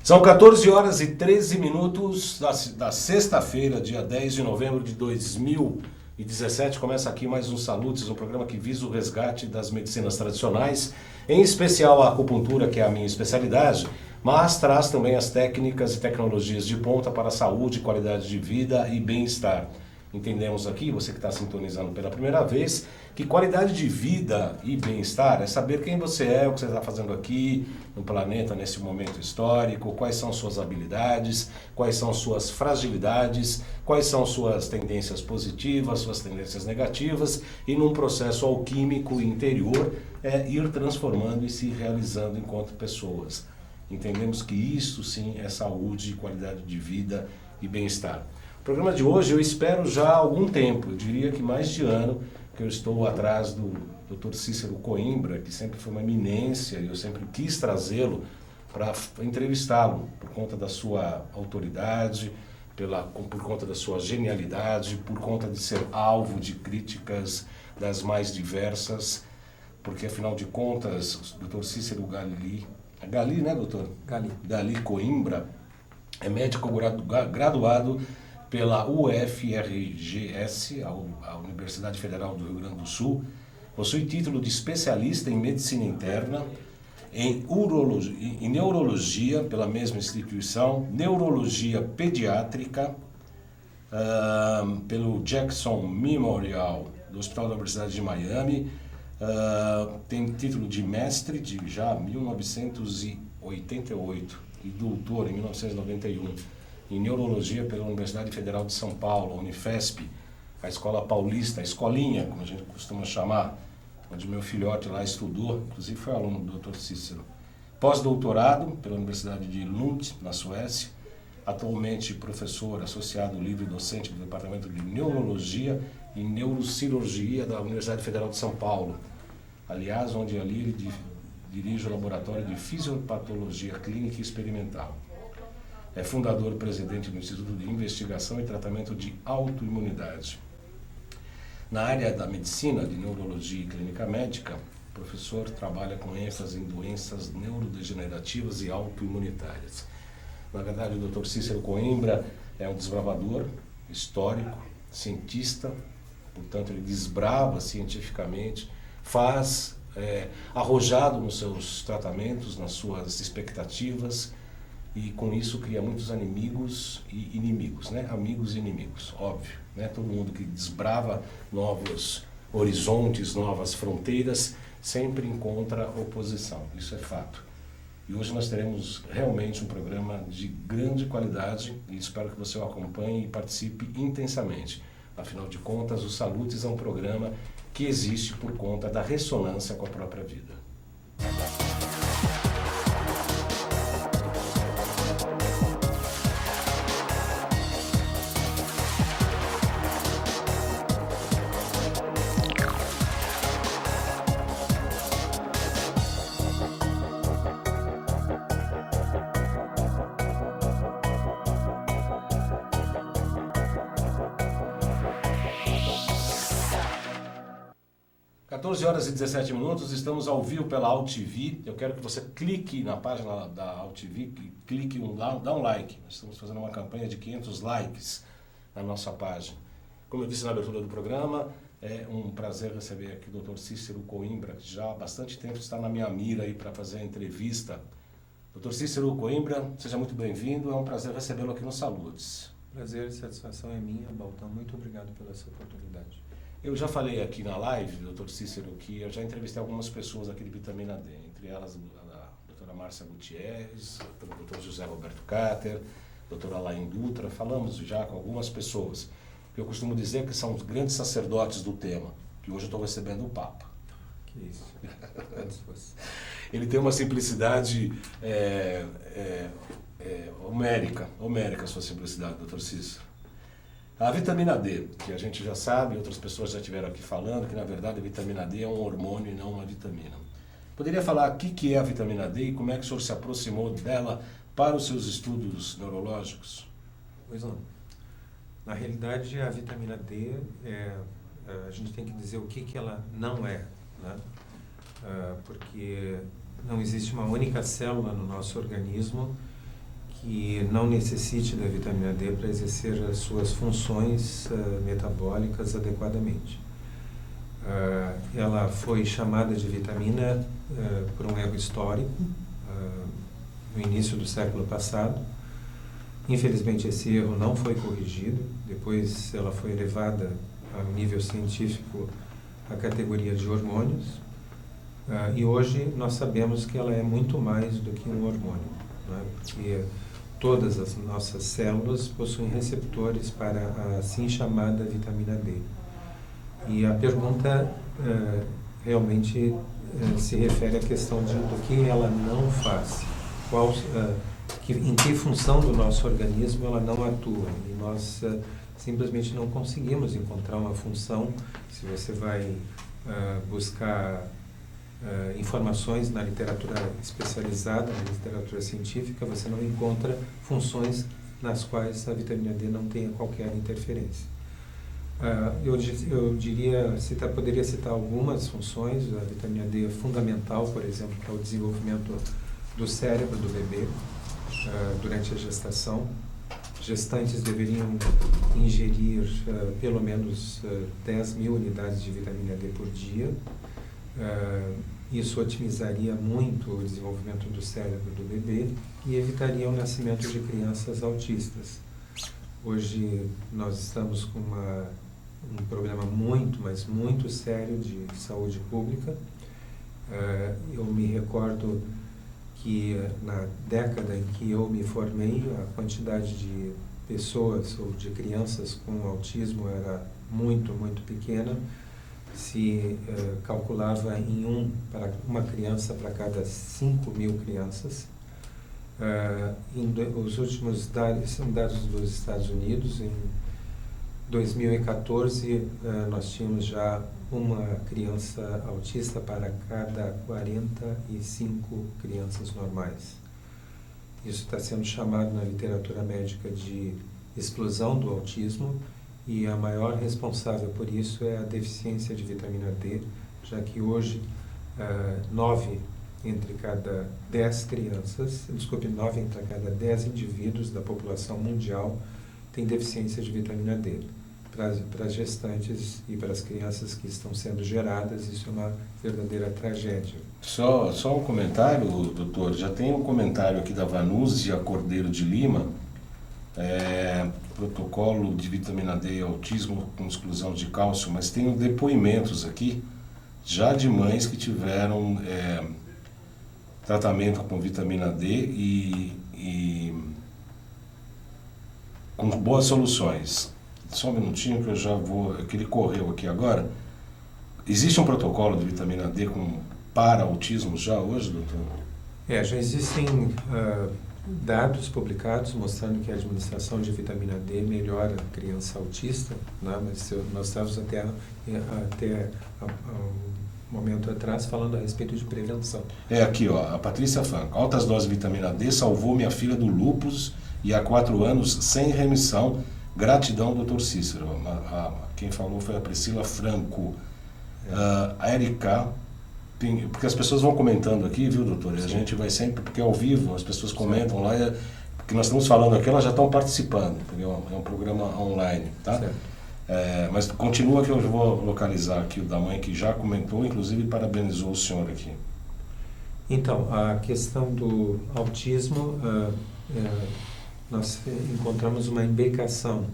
São 14 horas e 13 minutos da sexta-feira, dia 10 de novembro de 2017. Começa aqui mais um Salutis, um programa que visa o resgate das medicinas tradicionais, em especial a acupuntura, que é a minha especialidade, mas traz também as técnicas e tecnologias de ponta para a saúde, qualidade de vida e bem-estar. Entendemos aqui, você que está sintonizando pela primeira vez, que qualidade de vida e bem-estar é saber quem você é, o que você está fazendo aqui no planeta nesse momento histórico, quais são suas habilidades, quais são suas fragilidades, quais são suas tendências positivas, suas tendências negativas, e num processo alquímico interior ir transformando e se realizando enquanto pessoas. Entendemos que isso sim é saúde, qualidade de vida e bem-estar. O programa de hoje eu espero já há algum tempo, eu diria que mais de ano, que eu estou atrás do Dr. Cícero Coimbra, que sempre foi uma eminência e eu sempre quis trazê-lo para entrevistá-lo, por conta da sua autoridade, por conta da sua genialidade, por conta de ser alvo de críticas das mais diversas, porque afinal de contas, o Dr. Cícero Gali, né, doutor? Gali Coimbra é médico graduado pela UFRGS, a Universidade Federal do Rio Grande do Sul, possui título de especialista em medicina interna, em neurologia, pela mesma instituição, neurologia pediátrica, pelo Jackson Memorial, do Hospital da Universidade de Miami, tem título de mestre de já 1988 e doutor em 1991. Em Neurologia pela Universidade Federal de São Paulo, a Unifesp, a Escola Paulista, a Escolinha, como a gente costuma chamar, onde meu filhote lá estudou, inclusive foi aluno do Dr. Cícero. Pós-doutorado pela Universidade de Lund, na Suécia, atualmente professor associado livre docente do Departamento de Neurologia e Neurocirurgia da Universidade Federal de São Paulo. Aliás, onde ali ele dirige o Laboratório de Fisiopatologia Clínica e Experimental. É fundador e presidente do Instituto de Investigação e Tratamento de Autoimunidade. Na área da medicina, de neurologia e clínica médica, o professor trabalha com ênfase em doenças neurodegenerativas e autoimunitárias. Na verdade, o Dr. Cícero Coimbra é um desbravador histórico, cientista, portanto ele desbrava cientificamente, faz arrojado nos seus tratamentos, nas suas expectativas, e com isso cria muitos amigos e inimigos, né? Amigos e inimigos, óbvio, né? Todo mundo que desbrava novos horizontes, novas fronteiras, sempre encontra oposição, isso é fato. E hoje nós teremos realmente um programa de grande qualidade e espero que você o acompanhe e participe intensamente. Afinal de contas, o Salutis é um programa que existe por conta da ressonância com a própria vida. Horas e 17 minutos, estamos ao vivo pela AltV. Eu quero que você clique na página da AltV, clique dá um like. Nós estamos fazendo uma campanha de 500 likes na nossa página. Como eu disse na abertura do programa, é um prazer receber aqui o Dr. Cícero Coimbra, que já há bastante tempo está na minha mira aí para fazer a entrevista. Dr. Cícero Coimbra, seja muito bem-vindo, é um prazer recebê-lo aqui no Salutis. Prazer e satisfação é minha, Baltão. Muito obrigado pela sua oportunidade. Eu já falei aqui na live, Dr. Cícero, que eu já entrevistei algumas pessoas aqui de vitamina D, entre elas a doutora Márcia Gutierrez, o Dr. José Roberto Cáter, doutora Alain Dutra, falamos já com algumas pessoas. Eu costumo dizer que são os grandes sacerdotes do tema, que hoje eu estou recebendo o Papa. Que isso, Ele tem uma simplicidade homérica a sua simplicidade, Dr. Cícero. A vitamina D, que a gente já sabe, outras pessoas já estiveram aqui falando, que na verdade a vitamina D é um hormônio e não uma vitamina. Poderia falar o que é a vitamina D e como é que o senhor se aproximou dela para os seus estudos neurológicos? Pois não. Na realidade, a vitamina D, a gente tem que dizer o que ela não é, né? Porque não existe uma única célula no nosso organismo que não necessite da vitamina D para exercer as suas funções metabólicas adequadamente. Ela foi chamada de vitamina por um erro histórico no início do século passado. Infelizmente, esse erro não foi corrigido. Depois ela foi elevada a nível científico à categoria de hormônios. E hoje nós sabemos que ela é muito mais do que um hormônio, né? Porque todas as nossas células possuem receptores para a assim chamada vitamina D. E a pergunta realmente se refere à questão do que ela não faz, em que função do nosso organismo ela não atua. E nós simplesmente não conseguimos encontrar uma função. Se você vai buscar informações na literatura especializada, na literatura científica, você não encontra funções nas quais a vitamina D não tenha qualquer interferência. Eu diria, poderia citar algumas funções. A vitamina D é fundamental, por exemplo, para o desenvolvimento do cérebro do bebê durante a gestação. Gestantes deveriam ingerir pelo menos 10.000 unidades de vitamina D por dia. Isso otimizaria muito o desenvolvimento do cérebro do bebê e evitaria o nascimento de crianças autistas. Hoje nós estamos com um problema muito, mas muito sério de saúde pública. Eu me recordo que na década em que eu me formei, a quantidade de pessoas ou de crianças com autismo era muito, muito pequena. Se calculava em uma criança para cada 5.000 crianças. Os últimos dados são dados dos Estados Unidos. Em 2014, nós tínhamos já uma criança autista para cada 45 crianças normais. Isso está sendo chamado na literatura médica de explosão do autismo, e a maior responsável por isso é a deficiência de vitamina D, já que hoje 9 entre cada 10 indivíduos da população mundial têm deficiência de vitamina D. Para as gestantes e para as crianças que estão sendo geradas, isso é uma verdadeira tragédia. Só um comentário, doutor. Já tem um comentário aqui da Vanúzia Cordeiro de Lima. Protocolo de vitamina D e autismo com exclusão de cálcio, mas tem depoimentos aqui já de mães que tiveram tratamento com vitamina D e com boas soluções. Só um minutinho que eu já vou, que ele correu aqui agora. Existe um protocolo de vitamina D para autismo já hoje, doutor? Já existem dados publicados mostrando que a administração de vitamina D melhora a criança autista, né? Mas nós estávamos até um momento atrás falando a respeito de prevenção. Aqui, ó, a Patrícia Franco. Altas doses de vitamina D salvou minha filha do lúpus e há 4 anos sem remissão. Gratidão, doutor Cícero. Quem falou foi a Priscila Franco. A Erika, porque as pessoas vão comentando aqui, viu, doutor? E a gente vai sempre, porque é ao vivo, as pessoas comentam lá, porque nós estamos falando aqui, elas já estão participando, porque é um programa online, tá? Mas continua que eu vou localizar aqui o da mãe que já comentou, inclusive parabenizou o senhor aqui. Então, a questão do autismo, nós encontramos uma imbricação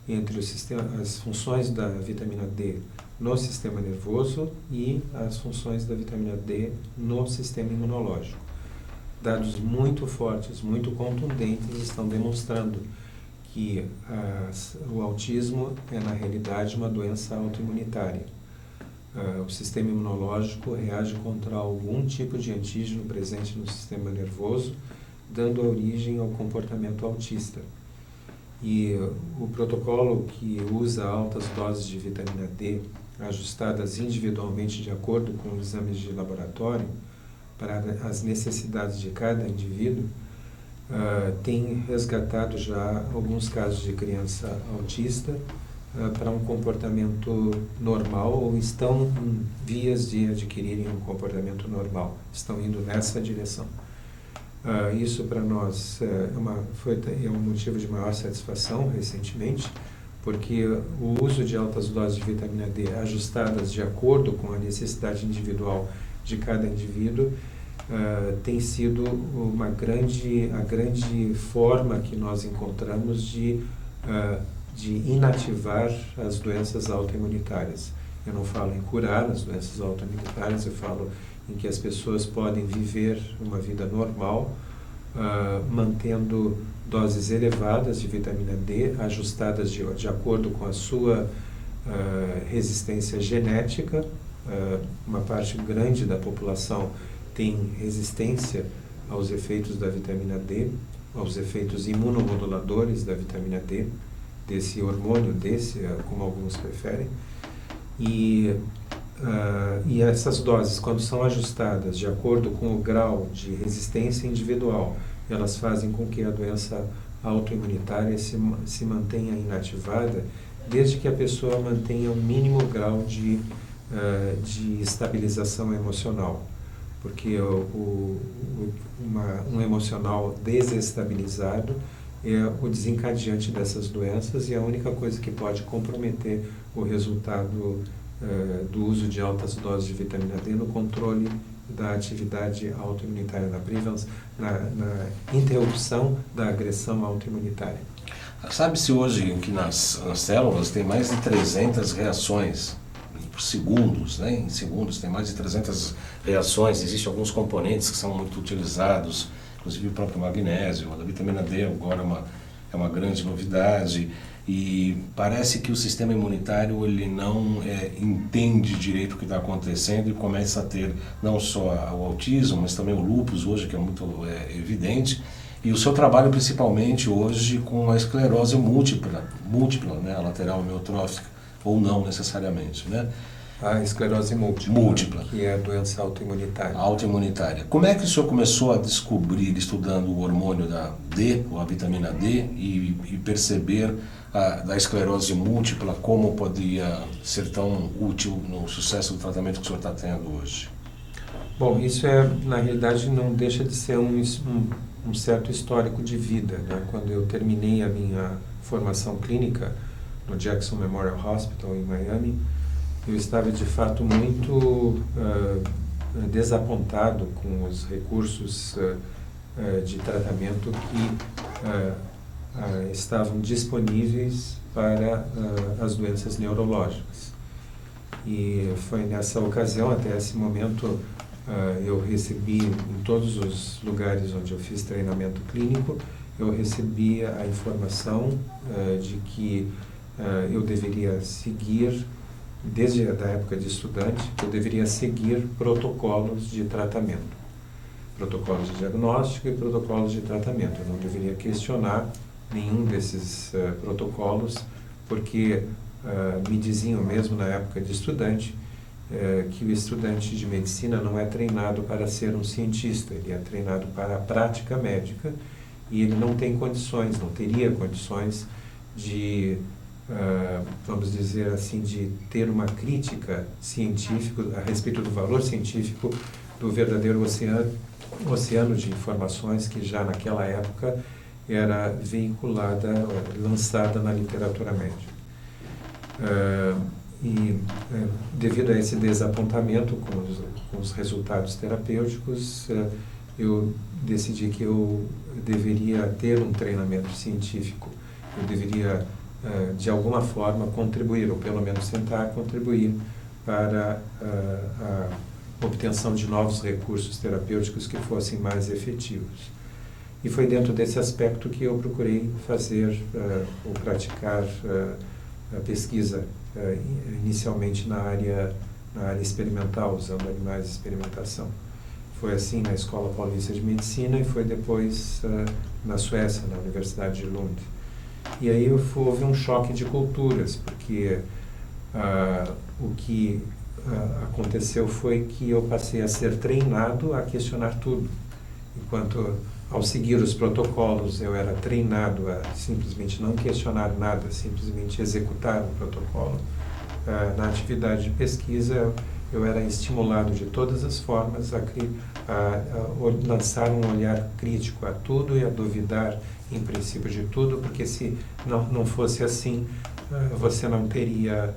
entre as funções da vitamina D no sistema nervoso e as funções da vitamina D no sistema imunológico. Dados muito fortes, muito contundentes estão demonstrando que o autismo é, na realidade, uma doença autoimunitária. O sistema imunológico reage contra algum tipo de antígeno presente no sistema nervoso, dando origem ao comportamento autista. E o protocolo que usa altas doses de vitamina D, ajustadas individualmente de acordo com os exames de laboratório, para as necessidades de cada indivíduo, tem resgatado já alguns casos de criança autista para um comportamento normal, ou estão em vias de adquirirem um comportamento normal, estão indo nessa direção. Isso para nós é um motivo de maior satisfação recentemente, porque o uso de altas doses de vitamina D ajustadas de acordo com a necessidade individual de cada indivíduo tem sido a grande forma que nós encontramos de inativar as doenças autoimunitárias. Eu não falo em curar as doenças autoimunitárias, eu falo em que as pessoas podem viver uma vida normal, mantendo doses elevadas de vitamina D, ajustadas de acordo com a sua resistência genética. Uma parte grande da população tem resistência aos efeitos da vitamina D, aos efeitos imunomoduladores da vitamina D, desse hormônio, como alguns preferem. E essas doses, quando são ajustadas de acordo com o grau de resistência individual, elas fazem com que a doença autoimunitária se mantenha inativada, desde que a pessoa mantenha um mínimo grau de estabilização emocional. Porque um emocional desestabilizado é o desencadeante dessas doenças e a única coisa que pode comprometer o resultado do uso de altas doses de vitamina D no controle da atividade autoimunitária, na interrupção da agressão autoimunitária. Sabe-se hoje que nas células tem mais de 300 reações por segundos, né? Em segundos tem mais de 300 reações, existem alguns componentes que são muito utilizados, inclusive o próprio magnésio, a vitamina D agora é uma grande novidade. E parece que o sistema imunitário ele não entende direito o que está acontecendo e começa a ter não só o autismo, mas também o lúpus hoje, que é muito evidente. E o seu trabalho principalmente hoje com a esclerose múltipla, né, a lateral amiotrófica, ou não necessariamente, né? A esclerose múltipla, que é a doença autoimunitária. Autoimunitária. Como é que o senhor começou a descobrir, estudando o hormônio da D, ou a vitamina D, e perceber da esclerose múltipla, como poderia ser tão útil no sucesso do tratamento que o senhor está tendo hoje? Bom, isso na realidade não deixa de ser um certo histórico de vida, né? Quando eu terminei a minha formação clínica no Jackson Memorial Hospital em Miami, eu estava de fato muito desapontado com os recursos de tratamento que estavam disponíveis para as doenças neurológicas. E foi nessa ocasião, até esse momento, eu recebi, em todos os lugares onde eu fiz treinamento clínico, eu recebi a informação de que eu deveria seguir, desde a época de estudante, eu deveria seguir protocolos de tratamento. Protocolos de diagnóstico e protocolos de tratamento. Eu não deveria questionar nenhum desses protocolos, porque me diziam mesmo na época de estudante que o estudante de medicina não é treinado para ser um cientista, ele é treinado para a prática médica e ele não tem condições, não teria condições de, vamos dizer assim, de ter uma crítica científica a respeito do valor científico do verdadeiro oceano de informações que já naquela época era veiculada, lançada na literatura médica. Devido a esse desapontamento com os resultados terapêuticos, eu decidi que eu deveria ter um treinamento científico. Eu deveria, de alguma forma, contribuir, ou pelo menos tentar contribuir para a obtenção de novos recursos terapêuticos que fossem mais efetivos. E foi dentro desse aspecto que eu procurei fazer ou praticar a pesquisa, inicialmente na área experimental, usando animais de experimentação. Foi assim na Escola Paulista de Medicina e foi depois na Suécia, na Universidade de Lund. E aí houve um choque de culturas, porque o que aconteceu foi que eu passei a ser treinado a questionar tudo, enquanto ao seguir os protocolos eu era treinado a simplesmente não questionar nada, simplesmente executar o protocolo. Na atividade de pesquisa eu era estimulado de todas as formas a lançar um olhar crítico a tudo e a duvidar, em princípio, de tudo, porque se não fosse assim, você não teria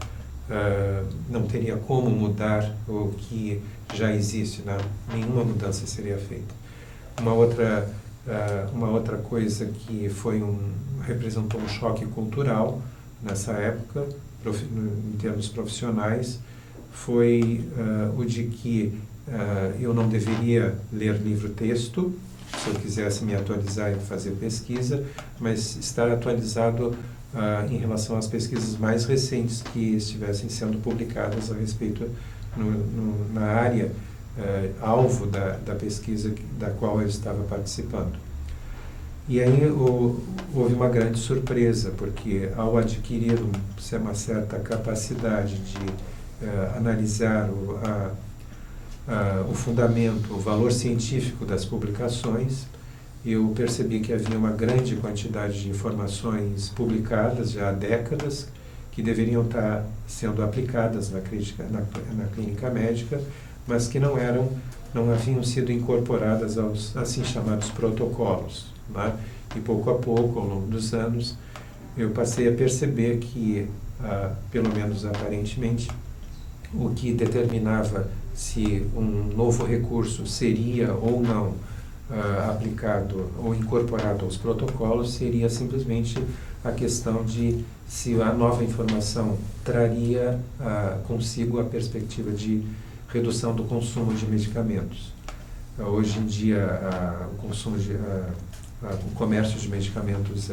como mudar o que já existe, né? Nenhuma mudança seria feita. Uma outra coisa que representou um choque cultural nessa época, em termos profissionais, foi o de que eu não deveria ler livro-texto se eu quisesse me atualizar e fazer pesquisa, mas estar atualizado em relação às pesquisas mais recentes que estivessem sendo publicadas a respeito na área alvo da pesquisa da qual eu estava participando. E aí houve uma grande surpresa, porque ao adquirir uma certa capacidade de analisar o fundamento, o valor científico das publicações, eu percebi que havia uma grande quantidade de informações publicadas já há décadas que deveriam estar sendo aplicadas na clínica médica, mas que não haviam sido incorporadas aos assim chamados protocolos, né? E pouco a pouco, ao longo dos anos, eu passei a perceber que, pelo menos aparentemente, o que determinava se um novo recurso seria ou não aplicado ou incorporado aos protocolos seria simplesmente a questão de se a nova informação traria consigo a perspectiva de redução do consumo de medicamentos. Hoje em dia, o comércio de medicamentos,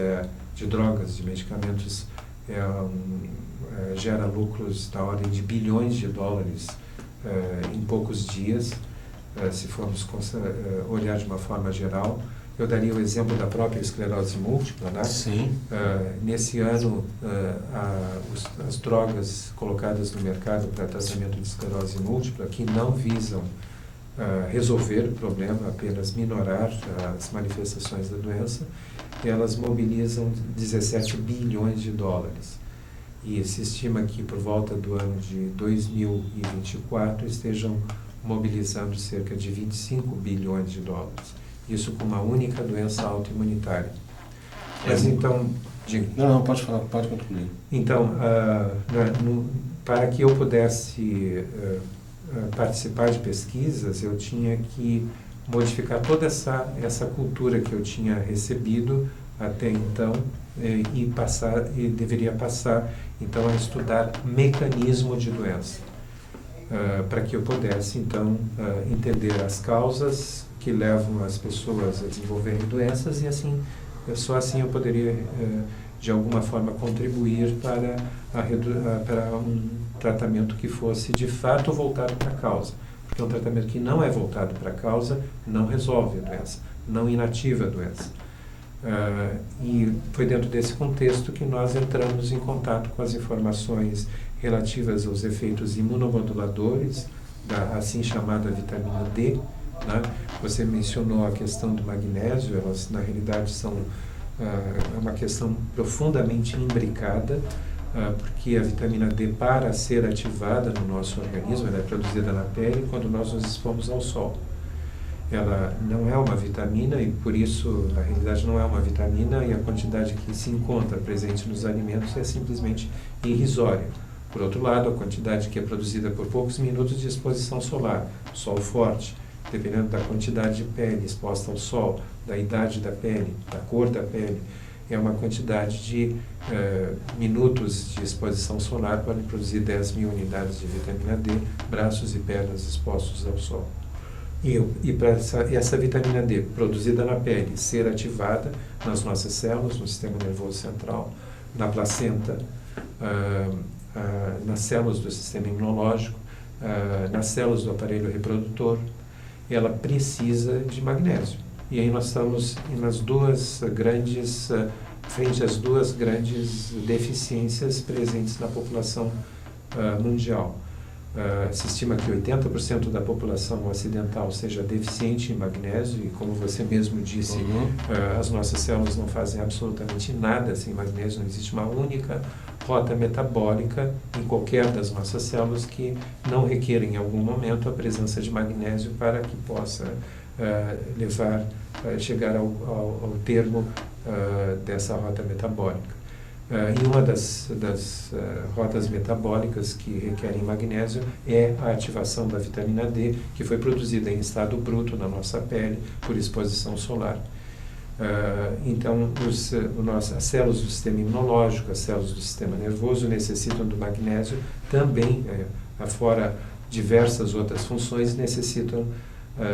de drogas, de medicamentos, gera lucros da ordem de bilhões de dólares em poucos dias, se formos olhar de uma forma geral. Eu daria o exemplo da própria esclerose múltipla, né? Sim. Nesse ano, as drogas colocadas no mercado para tratamento de esclerose múltipla, que não visam resolver o problema, apenas minorar as manifestações da doença, elas mobilizam 17 bilhões de dólares. E se estima que por volta do ano de 2024 estejam mobilizando cerca de 25 bilhões de dólares. Isso com uma única doença autoimunitária. Mas então... Não, pode falar, pode concluir. Então, para que eu pudesse participar de pesquisas, eu tinha que modificar toda essa cultura que eu tinha recebido até então e deveria passar então a estudar mecanismo de doença, para que eu pudesse então entender as causas que levam as pessoas a desenvolverem doenças e assim só assim eu poderia de alguma forma contribuir para um tratamento que fosse de fato voltado para a causa, porque um tratamento que não é voltado para a causa não resolve a doença, não inativa a doença. E foi dentro desse contexto que nós entramos em contato com as informações relativas aos efeitos imunomoduladores da assim chamada vitamina D, né? Você mencionou a questão do magnésio, elas na realidade são uma questão profundamente imbricada, porque a vitamina D, para ser ativada no nosso organismo, ela é produzida na pele quando nós nos expomos ao sol. Ela não é uma vitamina e, por isso, na realidade não é uma vitamina e a quantidade que se encontra presente nos alimentos é simplesmente irrisória. Por outro lado, a quantidade que é produzida por poucos minutos de exposição solar, sol forte, dependendo da quantidade de pele exposta ao sol, da idade da pele, da cor da pele, é uma quantidade de minutos de exposição solar para produzir 10.000 unidades de vitamina D, braços e pernas expostos ao sol. E para essa vitamina D produzida na pele ser ativada nas nossas células, no sistema nervoso central, na placenta, nas células do sistema imunológico, nas células do aparelho reprodutor, ela precisa de magnésio. E aí nós estamos frente às duas grandes deficiências presentes na população mundial. Se estima que 80% da população ocidental seja deficiente em magnésio, e como você mesmo disse, as nossas células não fazem absolutamente nada sem magnésio. Não existe uma única rota metabólica em qualquer das nossas células que não requer em algum momento a presença de magnésio para que possa chegar ao termo dessa rota metabólica. E uma das rotas metabólicas que requerem magnésio é a ativação da vitamina D, que foi produzida em estado bruto na nossa pele por exposição solar. Então, as células do sistema imunológico, as células do sistema nervoso necessitam do magnésio também, afora diversas outras funções, necessitam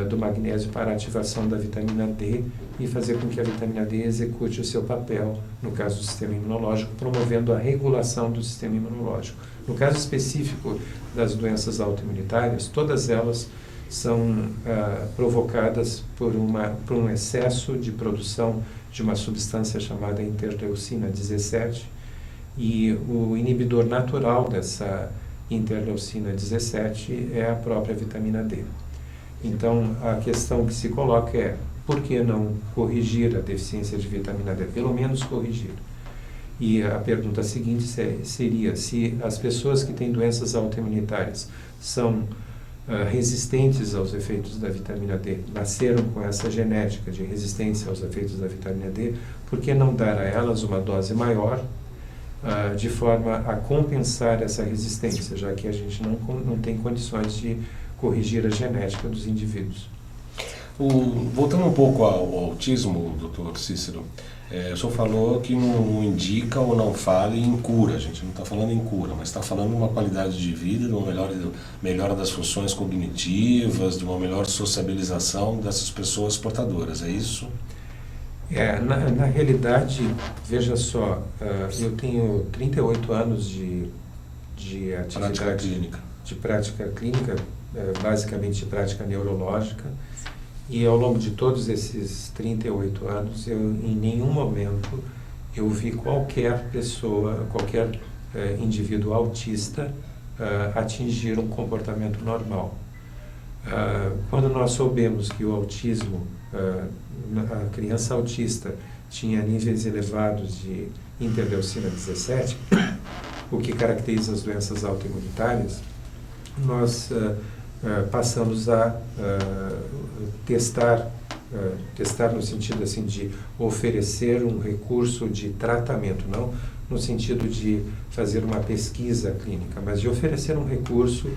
do magnésio para a ativação da vitamina D e fazer com que a vitamina D execute o seu papel, no caso do sistema imunológico, promovendo a regulação do sistema imunológico. No caso específico das doenças autoimunitárias, todas elas são provocadas por um excesso de produção de uma substância chamada interleucina 17, e o inibidor natural dessa interleucina 17 é a própria vitamina D. Então, a questão que se coloca é: por que não corrigir a deficiência de vitamina D? Pelo menos corrigir. E a pergunta seguinte seria: se as pessoas que têm doenças autoimunitárias são resistentes aos efeitos da vitamina D, nasceram com essa genética de resistência aos efeitos da vitamina D, por que não dar a elas uma dose maior, de forma a compensar essa resistência, já que a gente não tem condições de corrigir a genética dos indivíduos? Voltando um pouco ao autismo, doutor Cícero, o senhor falou que não indica ou não fala em cura. A gente não está falando em cura, mas está falando de uma qualidade de vida, de uma melhora das funções cognitivas, de uma melhor sociabilização dessas pessoas portadoras, é isso? Na realidade, veja só, eu tenho 38 anos de atividade prática clínica, basicamente de prática neurológica, e ao longo de todos esses 38 anos, em nenhum momento eu vi qualquer pessoa, qualquer indivíduo autista atingir um comportamento normal. Quando nós soubemos que o autismo, a criança autista tinha níveis elevados de interleucina 17, o que caracteriza as doenças autoimunitárias, nós passamos a testar no sentido assim de oferecer um recurso de tratamento, não no sentido de fazer uma pesquisa clínica, mas de oferecer um recurso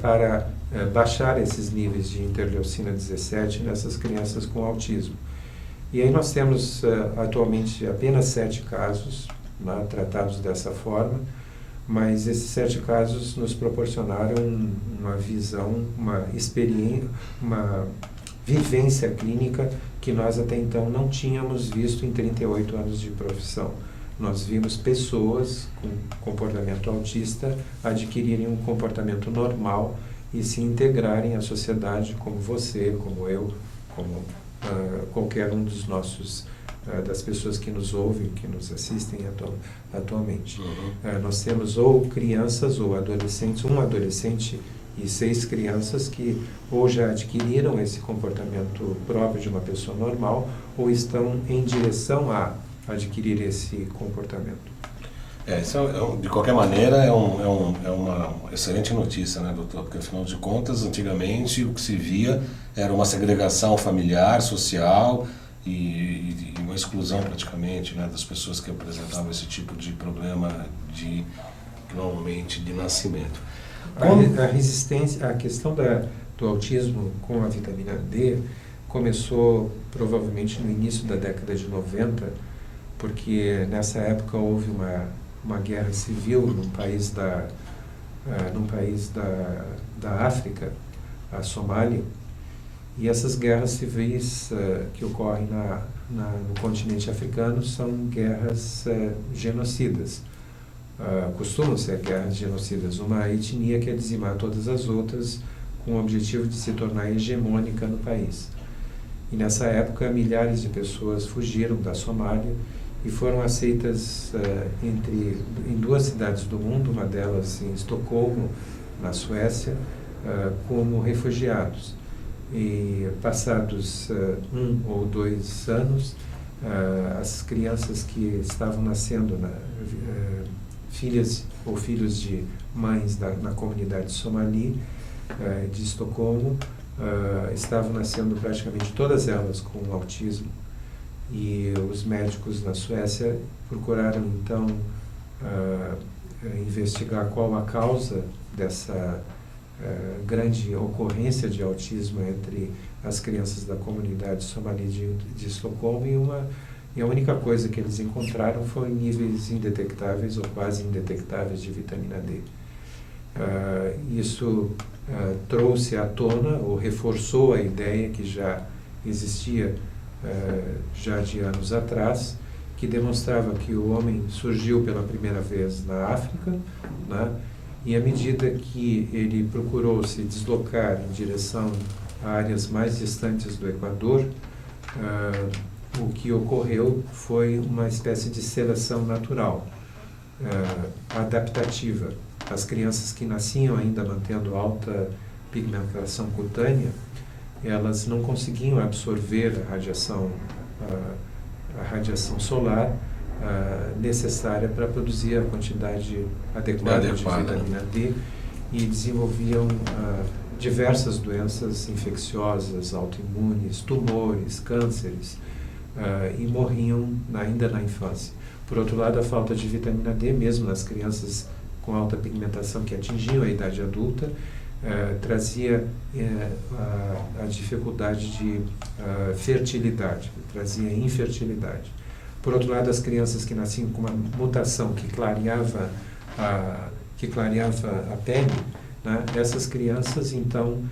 para baixar esses níveis de interleucina 17 nessas crianças com autismo. E aí nós temos atualmente apenas 7 casos tratados dessa forma, mas esses 7 casos nos proporcionaram uma visão, uma experiência, uma vivência clínica que nós até então não tínhamos visto em 38 anos de profissão. Nós vimos pessoas com comportamento autista adquirirem um comportamento normal e se integrarem à sociedade, como você, como eu, como qualquer um dos nossos das pessoas que nos ouvem, que nos assistem atualmente. Nós temos ou crianças ou adolescentes, um adolescente e 6 crianças que ou já adquiriram esse comportamento próprio de uma pessoa normal ou estão em direção a adquirir esse comportamento. De qualquer maneira, é uma excelente notícia, né, doutor? Porque, afinal de contas, antigamente o que se via era uma segregação familiar, social e uma exclusão praticamente, né, das pessoas que apresentavam esse tipo de problema normalmente de nascimento. A resistência, a questão do autismo com a vitamina D começou provavelmente no início da década de 90, porque nessa época houve uma guerra civil num país da África, a Somália, e essas guerras civis que ocorrem no continente africano são guerras genocidas. Costumam ser guerras genocidas. Uma etnia quer dizimar todas as outras com o objetivo de se tornar hegemônica no país. E nessa época, milhares de pessoas fugiram da Somália e foram aceitas em 2 cidades do mundo, uma delas em Estocolmo, na Suécia, como refugiados. E passados 1 ou 2 anos, as crianças que estavam nascendo, filhas ou filhos de mães na comunidade somali de Estocolmo, estavam nascendo praticamente todas elas com autismo. E os médicos na Suécia procuraram então investigar qual a causa dessa grande ocorrência de autismo entre as crianças da comunidade somali de Estocolmo, e a única coisa que eles encontraram foi níveis indetectáveis ou quase indetectáveis de vitamina D. Isso trouxe à tona ou reforçou a ideia que já existia já de anos atrás, que demonstrava que o homem surgiu pela primeira vez na África, né? E à medida que ele procurou se deslocar em direção a áreas mais distantes do Equador, o que ocorreu foi uma espécie de seleção natural, adaptativa. As crianças que nasciam ainda mantendo alta pigmentação cutânea, elas não conseguiam absorver a radiação solar necessária para produzir a quantidade adequada de vitamina D, e desenvolviam diversas doenças infecciosas, autoimunes, tumores, cânceres, e morriam ainda na infância. Por outro lado, a falta de vitamina D, mesmo nas crianças com alta pigmentação que atingiam a idade adulta, trazia a dificuldade de fertilidade, trazia infertilidade. Por outro lado, as crianças que nasciam com uma mutação que clareava a pele, né, essas crianças então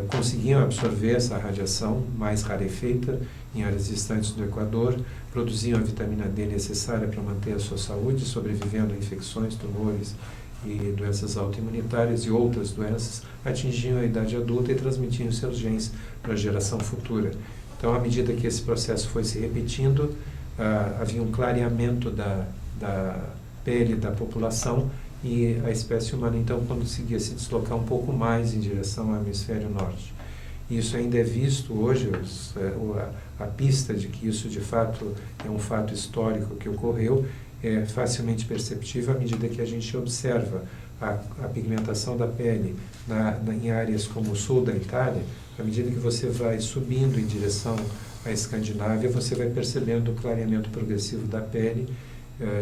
conseguiam absorver essa radiação mais rarefeita em áreas distantes do Equador, produziam a vitamina D necessária para manter a sua saúde, sobrevivendo a infecções, tumores e doenças autoimunitárias e outras doenças, atingiam a idade adulta e transmitiam seus genes para a geração futura. Então, à medida que esse processo foi se repetindo, havia um clareamento da pele da população, e a espécie humana então conseguia se deslocar um pouco mais em direção ao hemisfério norte. Isso ainda é visto hoje, a pista de que isso de fato é um fato histórico que ocorreu é facilmente perceptível à medida que a gente observa a pigmentação da pele em áreas como o sul da Itália. À medida que você vai subindo em direção à Escandinávia, você vai percebendo o clareamento progressivo da pele,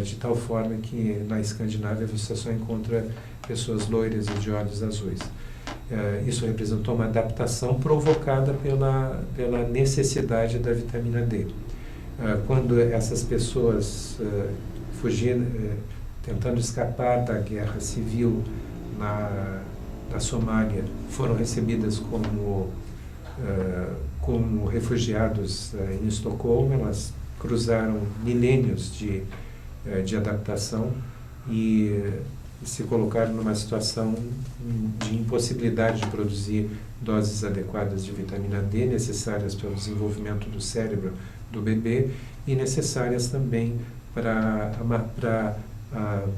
de tal forma que na Escandinávia você só encontra pessoas loiras e de olhos azuis. Isso representou uma adaptação provocada pela necessidade da vitamina D. Quando essas pessoas tentando escapar da guerra civil na Somália, foram recebidas como refugiados em Estocolmo, elas cruzaram milênios de adaptação e se colocaram numa situação de impossibilidade de produzir doses adequadas de vitamina D, necessárias para o desenvolvimento do cérebro do bebê e necessárias também para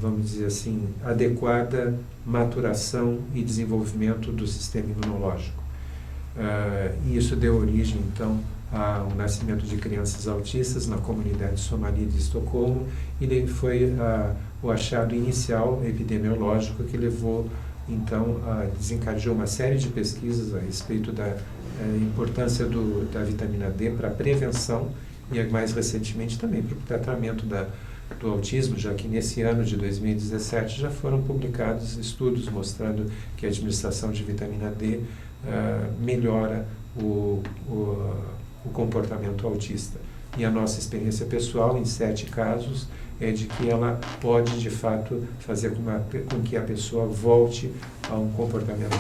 vamos dizer assim, adequada maturação e desenvolvimento do sistema imunológico. E isso deu origem, então, ao nascimento de crianças autistas na comunidade somali de Estocolmo, e foi o achado inicial epidemiológico que levou, então, desencadeou uma série de pesquisas a respeito da importância da vitamina D para a prevenção e, mais recentemente, também para o tratamento do autismo, já que nesse ano de 2017 já foram publicados estudos mostrando que a administração de vitamina D melhora o comportamento autista. E a nossa experiência pessoal, em 7 casos, é de que ela pode, de fato, fazer com que a pessoa volte a um comportamento,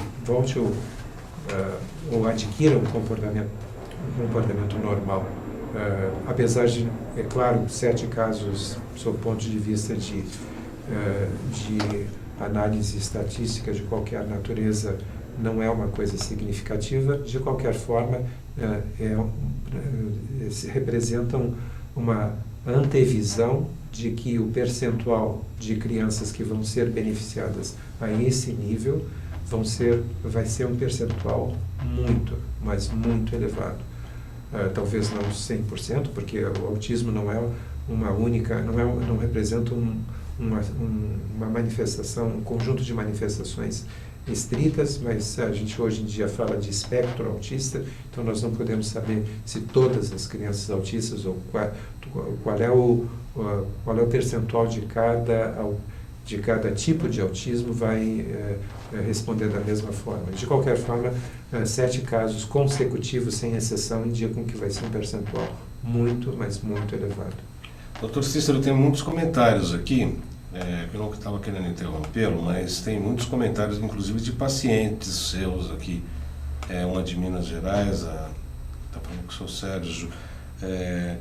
ou adquira um comportamento normal. Apesar de, é claro, 7 casos, sob o ponto de vista de análise estatística de qualquer natureza, não é uma coisa significativa. De qualquer forma, representam uma antevisão de que o percentual de crianças que vão ser beneficiadas a esse nível vai ser um percentual muito, mas muito elevado. Talvez não 100%, porque o autismo não é uma única, não representa uma manifestação, um conjunto de manifestações estritas, mas a gente hoje em dia fala de espectro autista, então nós não podemos saber se todas as crianças autistas ou qual é o percentual de cada tipo de autismo vai responder da mesma forma. De qualquer forma, 7 casos consecutivos, sem exceção, indicam que vai ser um percentual muito, mas muito elevado. Doutor Cícero, tem muitos comentários aqui, eu não estava querendo interrompê-lo, mas tem muitos comentários, inclusive de pacientes seus aqui. Uma de Minas Gerais, está falando que sou Sérgio,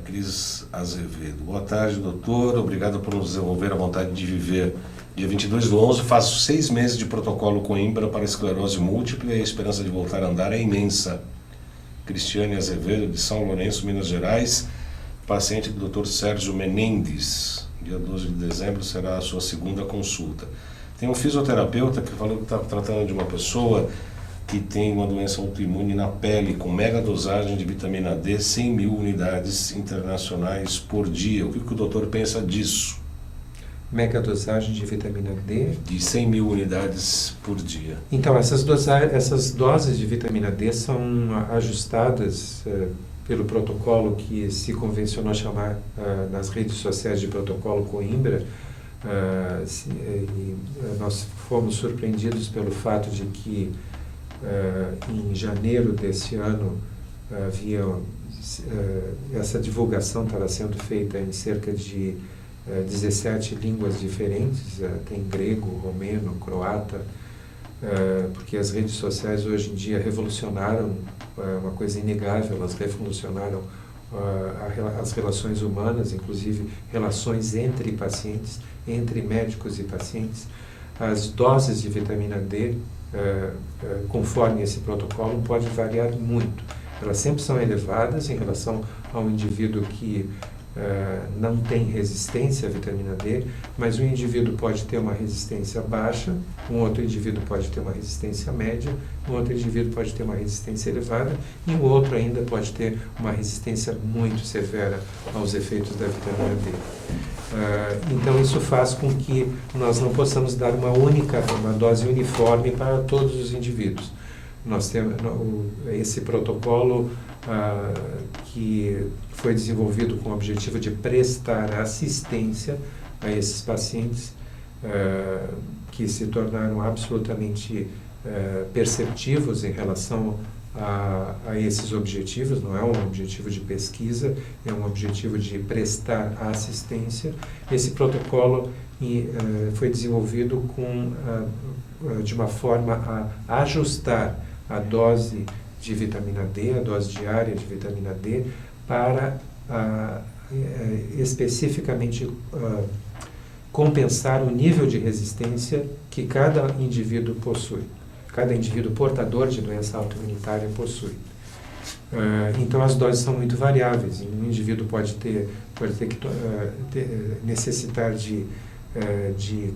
Cris Azevedo. Boa tarde, doutor, obrigado por nos desenvolver a vontade de viver. Dia 22/11, faço 6 meses de protocolo Coimbra para esclerose múltipla e a esperança de voltar a andar é imensa. Cristiane Azevedo, de São Lourenço, Minas Gerais, paciente do Dr. Sérgio Menendez. Dia 12 de dezembro será a sua segunda consulta. Tem um fisioterapeuta que falou que está tratando de uma pessoa que tem uma doença autoimune na pele, com mega dosagem de vitamina D, 100.000 unidades internacionais por dia. O que o doutor pensa disso? Mega dosagem de vitamina D? De 100.000 unidades por dia. Então, essas doses de vitamina D são ajustadas pelo protocolo que se convencionou chamar nas redes sociais de protocolo Coimbra. Nós fomos surpreendidos pelo fato de que em janeiro desse ano essa divulgação estava sendo feita em cerca de 17 línguas diferentes, tem grego, romeno, croata, porque as redes sociais hoje em dia revolucionaram, uma coisa inegável, elas revolucionaram as relações humanas, inclusive relações entre pacientes, entre médicos e pacientes. As doses de vitamina D, conforme esse protocolo, pode variar muito. Elas sempre são elevadas em relação ao indivíduo que não tem resistência à vitamina D, mas um indivíduo pode ter uma resistência baixa, um outro indivíduo pode ter uma resistência média, um outro indivíduo pode ter uma resistência elevada e um outro ainda pode ter uma resistência muito severa aos efeitos da vitamina D. Então isso faz com que nós não possamos dar uma dose uniforme para todos os indivíduos. Nós temos esse protocolo que foi desenvolvido com o objetivo de prestar assistência a esses pacientes que se tornaram absolutamente perceptivos em relação a esses objetivos. Não é um objetivo de pesquisa, é um objetivo de prestar assistência. Esse protocolo foi desenvolvido de uma forma a ajustar a dose de vitamina D, a dose diária de vitamina D, para especificamente compensar o nível de resistência que cada indivíduo possui, cada indivíduo portador de doença autoimunitária possui. Então as doses são muito variáveis. Um indivíduo pode ter que necessitar de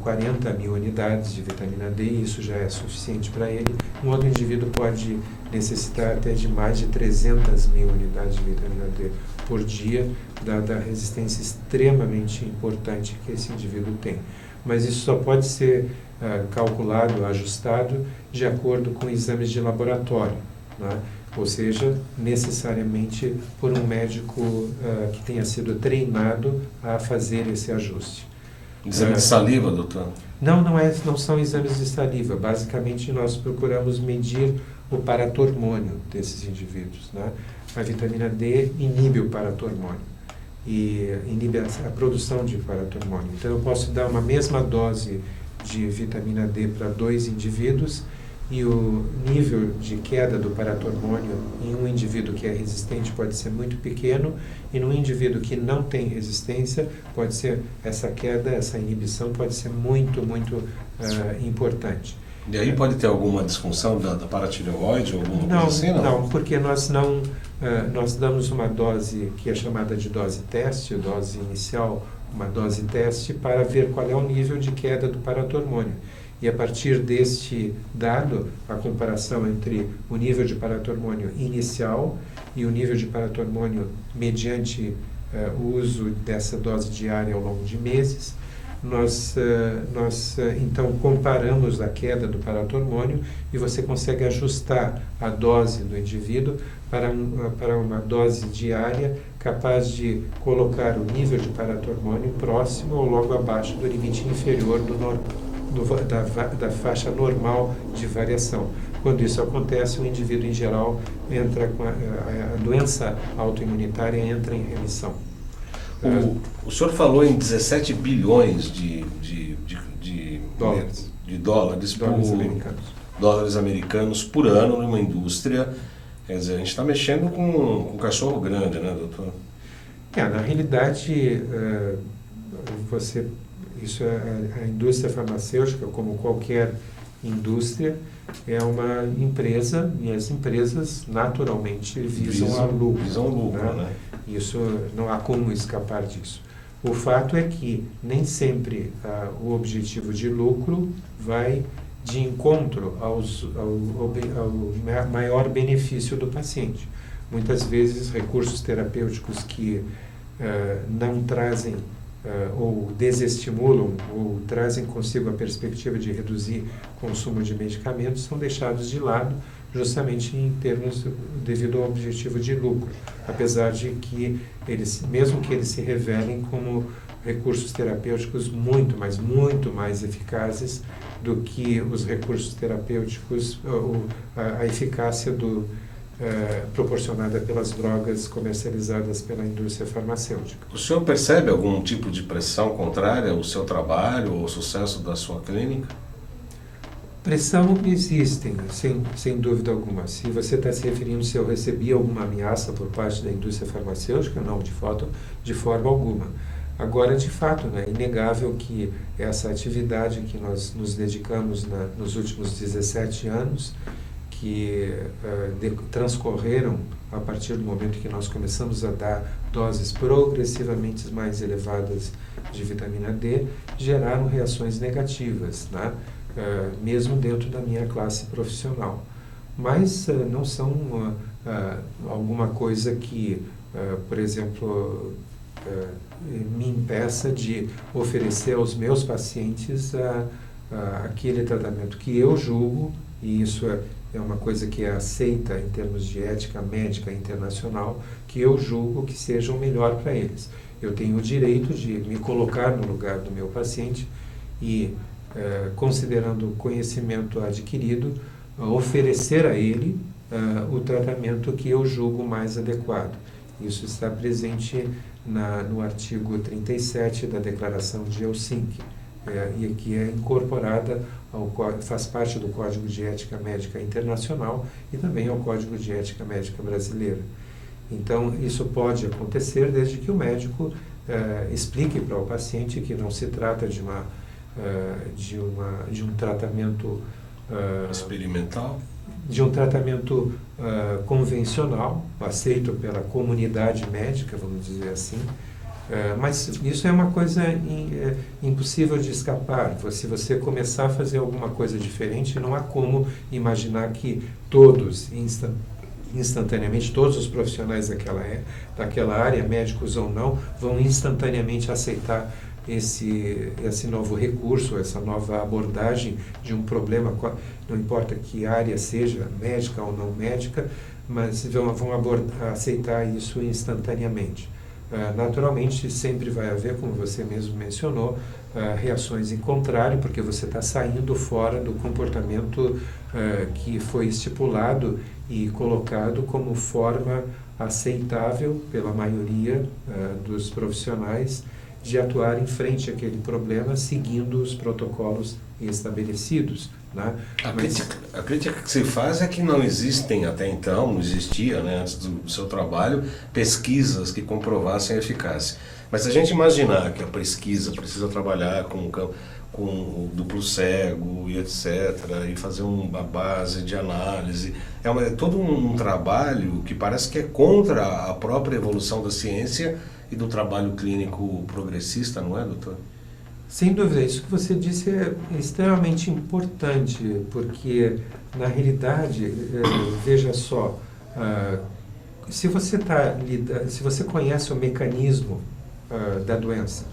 40.000 unidades de vitamina D, e isso já é suficiente para ele. Um outro indivíduo pode necessitar até de mais de 300.000 unidades de vitamina D por dia, dada a resistência extremamente importante que esse indivíduo tem. Mas isso só pode ser calculado, ajustado, de acordo com exames de laboratório, né? Ou seja, necessariamente por um médico que tenha sido treinado a fazer esse ajuste. Exame de saliva, doutor? Não são exames de saliva. Basicamente, nós procuramos medir o paratormônio desses indivíduos, né? A vitamina D inibe o paratormônio e inibe a produção de paratormônio. Então, eu posso dar uma mesma dose de vitamina D para 2 indivíduos e o nível de queda do paratormônio em um indivíduo que é resistente pode ser muito pequeno, e no indivíduo que não tem resistência, pode ser essa queda, essa inibição pode ser muito, muito importante. E aí pode ter alguma disfunção da paratireoide ou alguma coisa assim, não? Não, porque nós damos uma dose que é chamada de dose teste, dose inicial, uma dose teste, para ver qual é o nível de queda do paratormônio. E a partir deste dado, a comparação entre o nível de paratormônio inicial e o nível de paratormônio mediante o uso dessa dose diária ao longo de meses, nós então comparamos a queda do paratormônio e você consegue ajustar a dose do indivíduo para uma dose diária capaz de colocar o nível de paratormônio próximo ou logo abaixo do limite inferior da faixa normal de variação. Quando isso acontece, o indivíduo em geral entra com a doença autoimunitária entra em remissão. O senhor falou em 17 bilhões de dólares americanos por ano numa indústria. Quer dizer, a gente está mexendo com um cachorro grande, né, doutor? Na realidade, a indústria farmacêutica, como qualquer indústria, é uma empresa e as empresas naturalmente visam lucro. Visam lucro, né? Isso não há como escapar disso. O fato é que nem sempre o objetivo de lucro vai de encontro ao maior benefício do paciente. Muitas vezes, recursos terapêuticos que não trazem ou desestimulam ou trazem consigo a perspectiva de reduzir o consumo de medicamentos são deixados de lado justamente em termos devido ao objetivo de lucro, apesar de que mesmo que eles se revelem como recursos terapêuticos muito mais eficazes do que os recursos terapêuticos, a eficácia proporcionada pelas drogas comercializadas pela indústria farmacêutica. O senhor percebe algum tipo de pressão contrária ao seu trabalho ou ao sucesso da sua clínica? Pressão existem, sem dúvida alguma. Se você está se referindo se eu recebi alguma ameaça por parte da indústria farmacêutica, não, de forma alguma. Agora, de fato, é inegável que essa atividade que nós nos dedicamos nos últimos 17 anos, que transcorreram a partir do momento que nós começamos a dar doses progressivamente mais elevadas de vitamina D, geraram reações negativas, né? Mesmo dentro da minha classe profissional. Mas não são alguma coisa que, por exemplo, me impeça de oferecer aos meus pacientes aquele tratamento que eu julgo, e isso é uma coisa que é aceita em termos de ética médica internacional, que eu julgo que seja o melhor para eles. Eu tenho o direito de me colocar no lugar do meu paciente e, considerando o conhecimento adquirido, oferecer a ele o tratamento que eu julgo mais adequado. Isso está presente no artigo 37 da Declaração de Helsinki, e que é incorporada, faz parte do Código de Ética Médica Internacional e também ao Código de Ética Médica Brasileiro. Então, isso pode acontecer desde que o médico explique para o paciente que não se trata de um tratamento experimental, de um tratamento convencional, aceito pela comunidade médica, vamos dizer assim, mas isso é uma coisa impossível de escapar. Se você começar a fazer alguma coisa diferente, não há como imaginar que instantaneamente, todos os profissionais daquela área, médicos ou não, vão instantaneamente aceitar esse novo recurso, essa nova abordagem de um problema, não importa que área seja, médica ou não médica, mas vão aceitar isso instantaneamente. Naturalmente, sempre vai haver, como você mesmo mencionou, reações em contrário, porque você está saindo fora do comportamento que foi estipulado e colocado como forma aceitável pela maioria dos profissionais de atuar em frente àquele problema, seguindo os protocolos estabelecidos. Né? A crítica que se faz é que não existem até então, não existia, né, antes do seu trabalho, pesquisas que comprovassem a eficácia. Mas se a gente imaginar que a pesquisa precisa trabalhar com o duplo cego e etc., e fazer uma base de análise, é todo um trabalho que parece que é contra a própria evolução da ciência e do trabalho clínico progressista, não é, doutor? Sem dúvida, isso que você disse é extremamente importante, porque, na realidade, veja só, se você conhece o mecanismo da doença,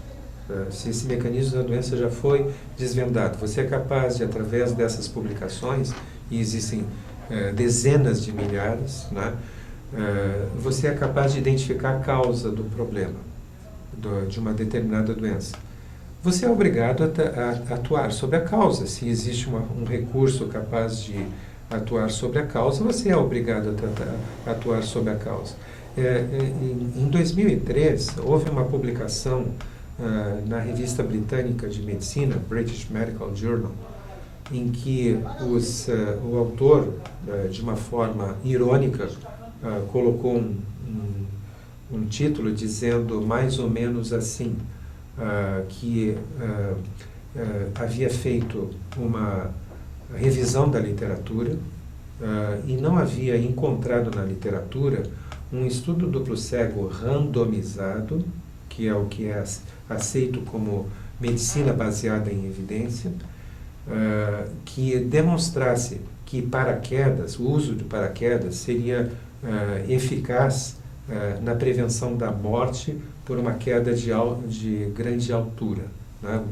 se esse mecanismo da doença já foi desvendado, você é capaz de, através dessas publicações, e existem dezenas de milhares, né, você é capaz de identificar a causa do problema, de uma determinada doença. Você é obrigado a atuar sobre a causa. Se existe um recurso capaz de atuar sobre a causa, você é obrigado a atuar sobre a causa. Em 2003, houve uma publicação na revista britânica de medicina, British Medical Journal, em que o autor, de uma forma irônica, colocou um título dizendo mais ou menos assim, que havia feito uma revisão da literatura e não havia encontrado na literatura um estudo duplo cego randomizado, que é o que é aceito como medicina baseada em evidência, que demonstrasse que paraquedas, o uso de paraquedas seria eficaz na prevenção da morte por uma queda de grande altura, né?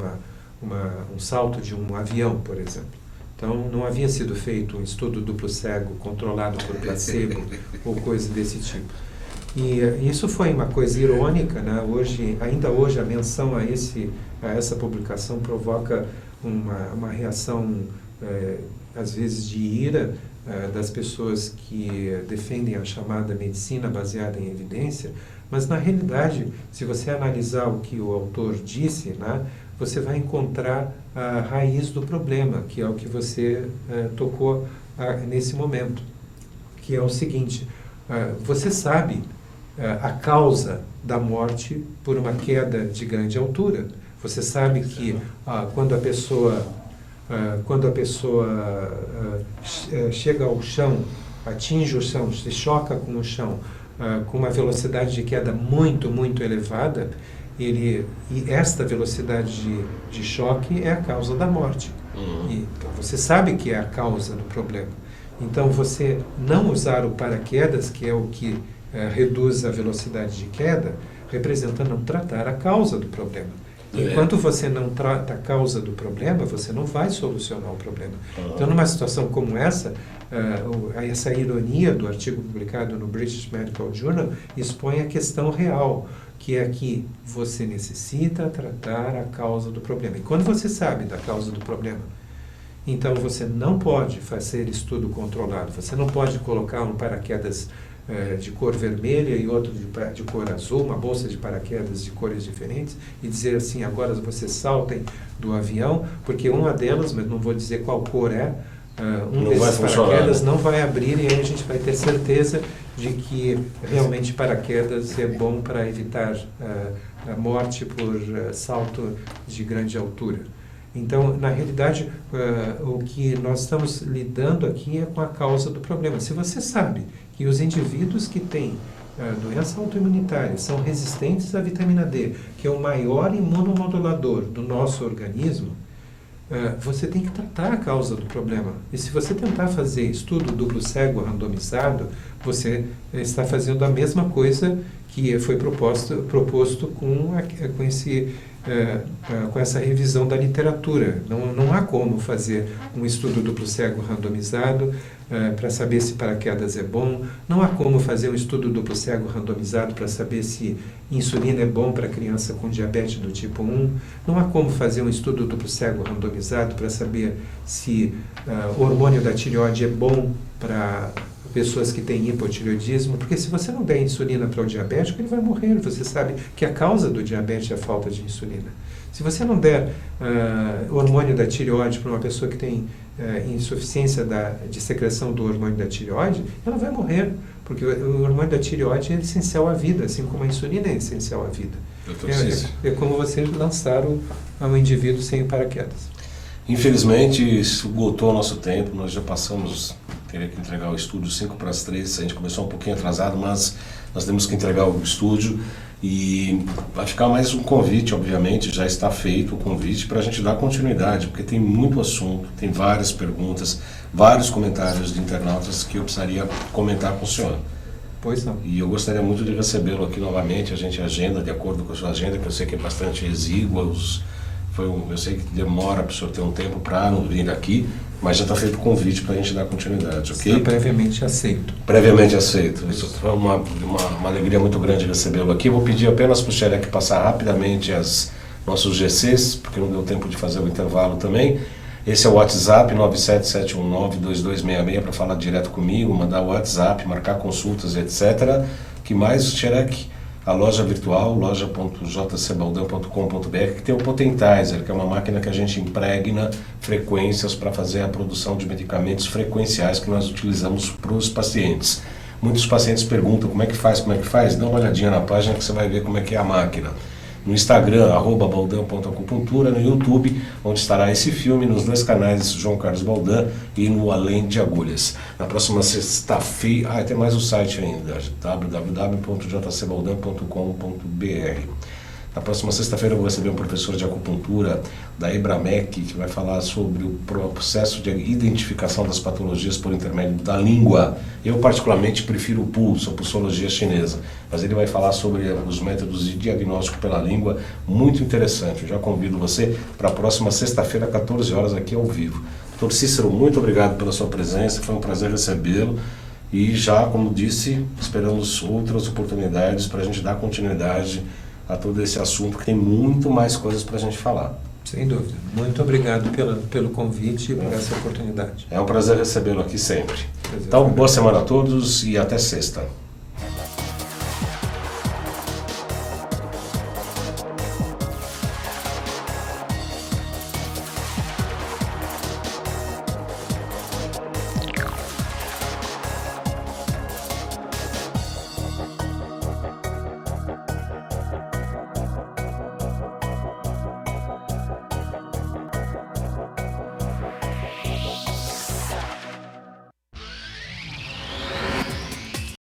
Um salto de um avião, por exemplo. Então, não havia sido feito um estudo duplo cego controlado por placebo ou coisa desse tipo. E isso foi uma coisa irônica, né? Ainda hoje, a menção a essa publicação provoca uma reação, às vezes, de ira das pessoas que defendem a chamada medicina baseada em evidência, mas, na realidade, se você analisar o que o autor disse, né, você vai encontrar a raiz do problema, que é o que você tocou nesse momento, que é o seguinte: você sabe a causa da morte por uma queda de grande altura. Você sabe que quando a pessoa chega ao chão, atinge o chão, se choca com o chão, com uma velocidade de queda muito, muito elevada, e esta velocidade de choque é a causa da morte. Então, você sabe que é a causa do problema. Então, você não usar o paraquedas, que é o que reduz a velocidade de queda, representa não tratar a causa do problema. Enquanto você não trata a causa do problema, você não vai solucionar o problema. Então, numa situação como essa ironia do artigo publicado no British Medical Journal expõe a questão real, que é que você necessita tratar a causa do problema. E quando você sabe da causa do problema, então você não pode fazer estudo controlado, você não pode colocar um paraquedas de cor vermelha e outro de cor azul, uma bolsa de paraquedas de cores diferentes, e dizer assim: agora vocês saltem do avião, porque uma delas, mas não vou dizer qual cor é, desses paraquedas não vai abrir, e aí a gente vai ter certeza de que realmente paraquedas é bom para evitar a morte por salto de grande altura. Então, na realidade, o que nós estamos lidando aqui é com a causa do problema. Se você sabe que os indivíduos que têm doença autoimunitária são resistentes à vitamina D, que é o maior imunomodulador do nosso organismo, você tem que tratar a causa do problema. E se você tentar fazer estudo duplo cego randomizado, você está fazendo a mesma coisa que foi proposto com essa revisão da literatura. Não há como fazer um estudo duplo cego randomizado para saber se paraquedas é bom. Não há como fazer um estudo duplo cego randomizado para saber se insulina é bom para criança com diabetes do tipo 1. Não há como fazer um estudo duplo cego randomizado para saber se o hormônio da tireoide é bom para pessoas que têm hipotireoidismo, porque se você não der insulina para o diabético, ele vai morrer. Você sabe que a causa do diabetes é a falta de insulina. Se você não der hormônio da tireoide para uma pessoa que tem insuficiência de secreção do hormônio da tireoide, ela vai morrer, porque o hormônio da tireoide é essencial à vida, assim como a insulina é essencial à vida. É como você lançar um indivíduo sem paraquedas. Infelizmente, esgotou o nosso tempo, nós já passamos teria que entregar o estúdio 5 para as 3, a gente começou um pouquinho atrasado, mas nós temos que entregar o estúdio e vai ficar mais um convite, obviamente, já está feito o convite para a gente dar continuidade, porque tem muito assunto, tem várias perguntas, vários comentários de internautas que eu precisaria comentar com o senhor. Pois não. E eu gostaria muito de recebê-lo aqui novamente, a gente agenda de acordo com a sua agenda, que eu sei que é bastante exígua, eu sei que demora para o senhor ter um tempo para não vir aqui, mas já está feito o convite para a gente dar continuidade, ok? Está previamente aceito. Previamente aceito. Isso foi uma alegria muito grande recebê-lo aqui. Eu vou pedir apenas para o Xerec passar rapidamente nossos GCs, porque não deu tempo de fazer o intervalo também. Esse é o WhatsApp 977192266 para falar direto comigo, mandar o WhatsApp, marcar consultas, etc. Que mais, Xerec? A loja virtual, loja.jcbaldão.com.br, que tem o Potentizer, que é uma máquina que a gente impregna frequências para fazer a produção de medicamentos frequenciais que nós utilizamos para os pacientes. Muitos pacientes perguntam como é que faz, dá uma olhadinha na página que você vai ver como é que é a máquina. No Instagram, @baldão.acupuntura, no YouTube, onde estará esse filme, nos 2 canais João Carlos Baldan e no Além de Agulhas. Na próxima sexta-feira, tem mais o site ainda, www.jcbaldan.com.br. Na próxima sexta-feira eu vou receber um professor de acupuntura da Ebramec, que vai falar sobre o processo de identificação das patologias por intermédio da língua. Eu particularmente prefiro o pulso, a pulsologia chinesa, mas ele vai falar sobre os métodos de diagnóstico pela língua, muito interessante. Eu já convido você para a próxima sexta-feira, 14 horas, aqui ao vivo. Dr. Cícero, muito obrigado pela sua presença, foi um prazer recebê-lo. E já, como disse, esperamos outras oportunidades para a gente dar continuidade a todo esse assunto, que tem muito mais coisas para a gente falar. Sem dúvida. Muito obrigado pelo convite e por essa oportunidade. É um prazer recebê-lo aqui sempre. Então, boa semana a todos e até sexta.